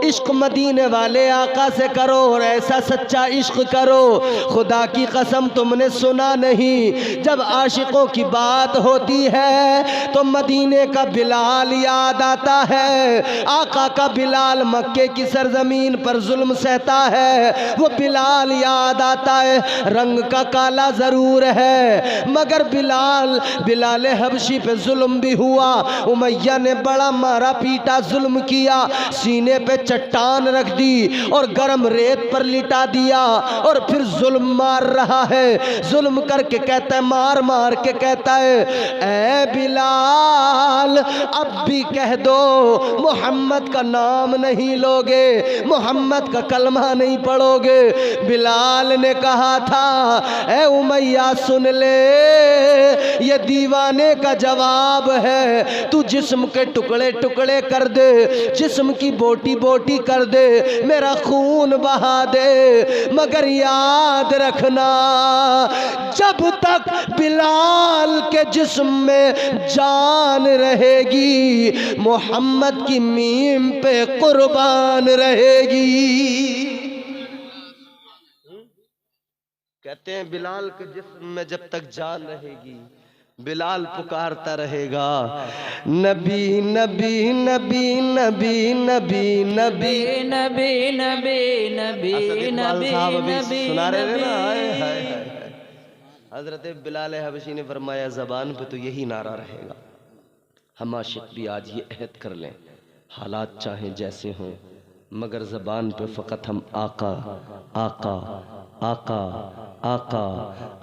Speaker 1: इश्क मदीने वाले आका से करो और ऐसा सच्चा इश्क करो। खुदा की कसम तुमने सुना नहीं, जब आशिकों की बात होती है तो मदीने का बिलाल याद आता है। आका का बिलाल मक्के की सरजमीन पर जुल्म सहता है, वो बिलाल याद आता है। रंग का काला जरूर है मगर बिलाल हबशी पे जुल्म भी हुआ। उमैया ने बड़ा मारा पीटा, जुल्म किया, सीने पे चट्टान रख दी और गरम रेत पर लिटा दिया और फिर जुल्म मार रहा है। जुल्म करके कहता है, मार मार के कहता है ऐ बिलाल अब भी कह दो मोहम्मद का नाम नहीं लोगे, मोहम्मद का कलमा नहीं पढ़ोगे। बिलाल ने कहा था ऐ उमैया सुन ले, ये दीवाने का जवाब है, तू जिस्म के टुकड़े टुकड़े कर दे, जिस्म की बोटी बोटी कर दे, मेरा खून बहा दे, मगर याद रखना जब तक बिलाल के जिस्म में जान रहेगी मोहम्मद की मीम पे कुर्बान रहेगी। कहते हैं बिलाल के जिस्म में जब तक जान रहेगी बिलाल पुकारता रहेगा नबी नबी नबी नबी नबी नबी नबी नबी नबी नबी सुना रहे ना। हजरत बिलाल हबशी ने फरमाया जबान पे तो यही नारा रहेगा। हम आशिक भी आज ये अहद कर लें, हालात चाहे जैसे हों मगर जबान पे फ़कत हम आका आका आका आका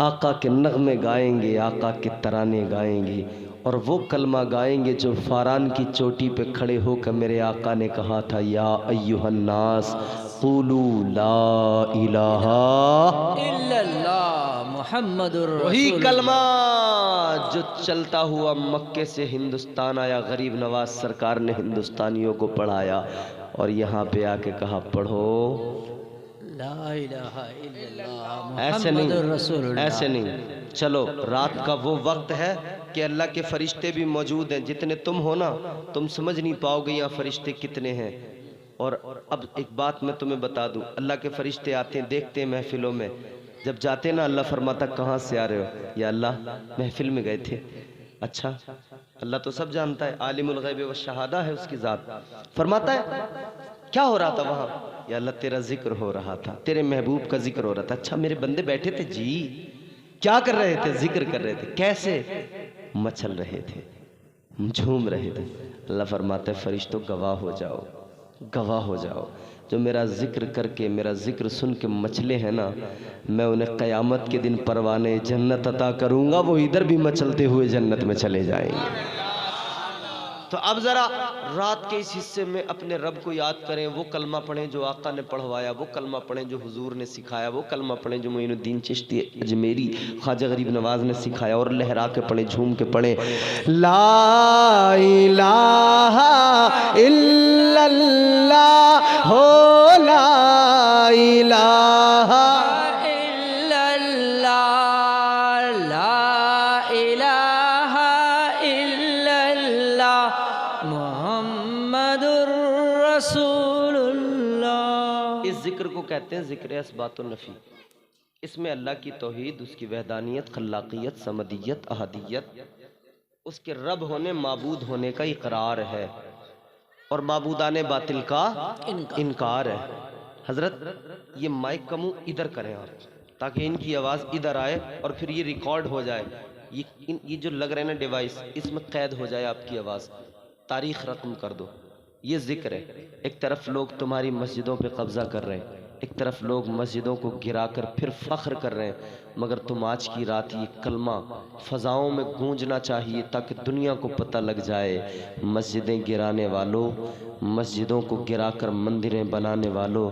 Speaker 1: आका के नगमे गाएंगे, आका के तराने गाएंगे और वो कलमा गाएंगे जो फारान की चोटी पे खड़े होकर मेरे आका ने कहा था, या अय्युहन्नास क़ूलू ला इलाहा इल्लल्लाह मुहम्मदुर रसूलुल्लाह। वही कलमा जो चलता हुआ मक्के से हिंदुस्तान आया, गरीब नवाज सरकार ने हिंदुस्तानियों को पढ़ाया और यहाँ पे आके कहा पढ़ो ला इलाहा इल्लल्लाह। ऐसे नहीं। चलो रात का वो वक्त है कि अल्लाह के फरिश्ते भी मौजूद हैं, जितने तुम हो ना तुम समझ नहीं पाओगे यहाँ फरिश्ते कितने हैं। और अब एक बात मैं तुम्हें बता दूं, अल्लाह के फरिश्ते आते हैं, देखते हैं महफिलों में, जब जाते ना अल्लाह फरमाता कहाँ से आ रहे हो, या अल्लाह महफिल में गए थे। अच्छा अल्लाह तो सब जानता है, आलिमुल गैब व शहादा है उसकी ज़ात। फरमाता है क्या हो रहा था वहाँ, या अल्लाह तेरा जिक्र हो रहा था, तेरे महबूब का जिक्र हो रहा था। अच्छा मेरे बंदे बैठे थे जी, क्या कर रहे थे, जिक्र कर रहे थे। कैसे, मचल रहे थे, झूम रहे थे। अल्लाह फरमाता है फरिश्तों गवाह हो जाओ, गवाह हो जाओ, जो मेरा जिक्र करके मेरा जिक्र सुन के मचले हैं ना, मैं उन्हें क़यामत के दिन परवाने जन्नत अता करूँगा, वो इधर भी मचलते हुए जन्नत में चले जाएंगे। तो अब ज़रा रात के इस हिस्से में अपने रब को याद करें, वो कलमा पढ़ें जो आका ने पढ़वाया, वो कलमा पढ़ें जो हुजूर ने सिखाया, वो कलमा पढ़ें जो मोइनुद्दीन चिश्ती अजमेरी ख्वाजा गरीब नवाज ने सिखाया, और लहरा के पढ़ें, झूम के पढ़ें, ला इलाहा इल्लल्लाह हो, ला इलाहा इस जिक्र को कहते हैं जिक्र अस्बातुन नफ़ी। इसमें अल्लाह की तौहीद, उसकी वहदानियत, खल्लाकियत, समदियत, अहदियत, उसके रब होने, माबूद होने का इकरार है और माबूदाने बातिल का इनकार है। हजरत ये माइक का मुंह इधर करें आप, ताकि इनकी आवाज़ इधर आए और फिर ये रिकॉर्ड हो जाए। ये जो लग रहे हैं ना डिवाइस, इसमें कैद हो जाए आपकी आवाज़, तारीख रकम कर दो। ये जिक्र है। एक तरफ लोग तुम्हारी मस्जिदों पे कब्ज़ा कर रहे हैं, एक तरफ लोग मस्जिदों को गिराकर फिर फ़ख्र कर रहे हैं, मगर तुम आज की रात ये कलमा फ़ज़ाओं में गूंजना चाहिए ताकि दुनिया को पता लग जाए। मस्जिदें गिराने वालों, मस्जिदों को गिराकर मंदिरें बनाने वालों,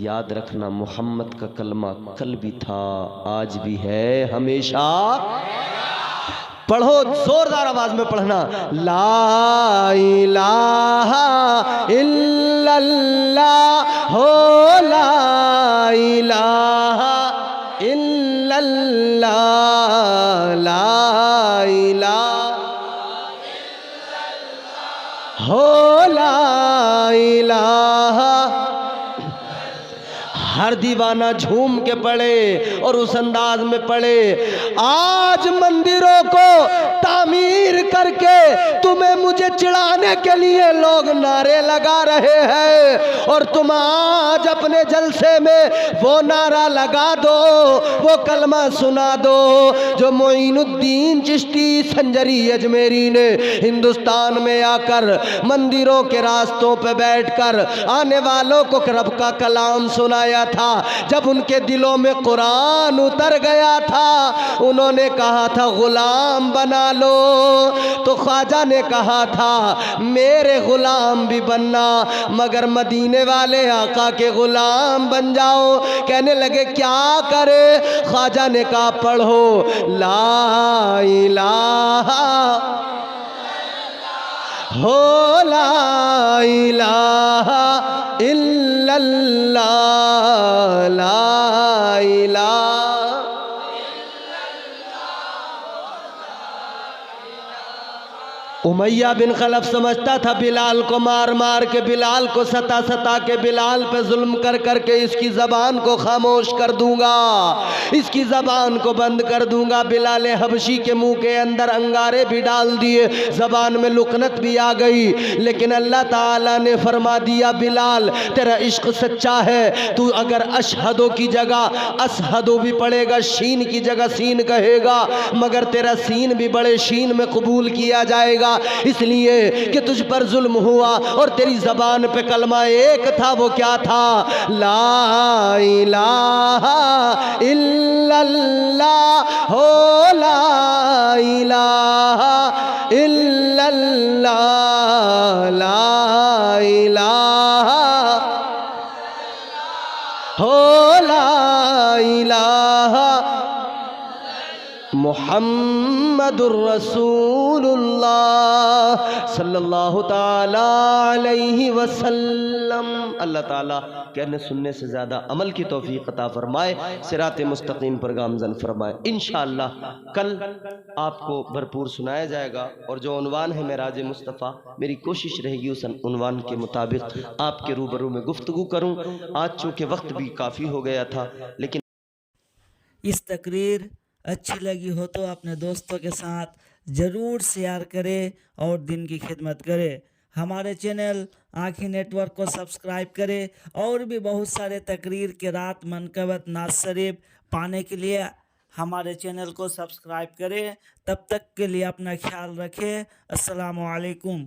Speaker 1: याद रखना मोहम्मद का कलमा कल भी था, आज भी है, हमेशा। पढ़ो, जोरदार आवाज में पढ़ना, ला इलाहा इल्लल्लाह हो, ला इलाहा इल्लल्लाह, ला इलाहा हो, ला इलाहा। हर दीवाना झूम के पढ़े और उस अंदाज में पढ़े। आज मंदिरों को तामीर करके तुम्हें मुझे चिढ़ाने के लिए लोग नारे लगा रहे हैं, और तुम आज अपने जलसे में वो नारा लगा दो, वो कलमा सुना दो जो मोइनुद्दीन चिश्ती संजरी अजमेरी ने हिंदुस्तान में आकर मंदिरों के रास्तों पे बैठकर आने वालों को रब का कलाम सुनाया था। जब उनके दिलों में कुरान उतर गया था, उन्होंने कहा था गुलाम बना लो, तो ख्वाजा ने कहा था मेरे गुलाम भी बनना, मगर मदीने वाले आका के गुलाम बन जाओ। कहने लगे क्या करे? ख्वाजा ने कहा पढ़ो, ला इलाहा हो, ला इलाहा इल्लल्लाह, ला इलाहा। उमैया बिन खलफ समझता था बिलाल को मार मार के, बिलाल को सता सता के, बिलाल पे जुल्म कर कर के इसकी ज़बान को खामोश कर दूंगा, इसकी ज़बान को बंद कर दूंगा। बिलाल हबशी के मुंह के अंदर अंगारे भी डाल दिए, ज़बान में लुकनत भी आ गई, लेकिन अल्लाह ताला ने फरमा दिया बिलाल तेरा इश्क सच्चा है, तू अगर अशहदो की जगह असहदो भी पढ़ेगा, शीन की जगह सीन कहेगा, मगर तेरा सीन भी बड़े शीन में कबूल किया जाएगा, इसलिए कि तुझ पर जुल्म हुआ और तेरी ज़बान पे कलमा एक था। वो क्या था? ला इलाहा इल्लल्लाह हो, ला इलाहा इल्लल्लाह, ला इलाहा हो, ला इलाहा मुहम्मदुर रसूलुल्लाह सल्लल्लाहु ताला अलैहि वसल्लम। अल्लाह ताला कहने सुनने से ज़्यादा अमल की तौफीक अता फरमाए, सिराते मुस्तकीम पर गामज़न फरमाए। इंशाअल्लाह कल आपको भरपूर सुनाया जाएगा, और जो उन्वान है मेराज मुस्तफ़ा, मेरी कोशिश रहेगी उस उन्वान के मुताबिक आपके रूबरू में गुफ्तगू करूँ। आज चूँकि वक्त भी काफ़ी हो गया था, लेकिन
Speaker 3: इस तकरीर अच्छी लगी हो तो अपने दोस्तों के साथ ज़रूर शेयर करें और दिन की खिदमत करें। हमारे चैनल आँखी नेटवर्क को सब्सक्राइब करें, और भी बहुत सारे तकरीर के रात मनकबत नाज शरीफ पाने के लिए हमारे चैनल को सब्सक्राइब करें। तब तक के लिए अपना ख्याल रखें। अस्सलामु अलैकुम।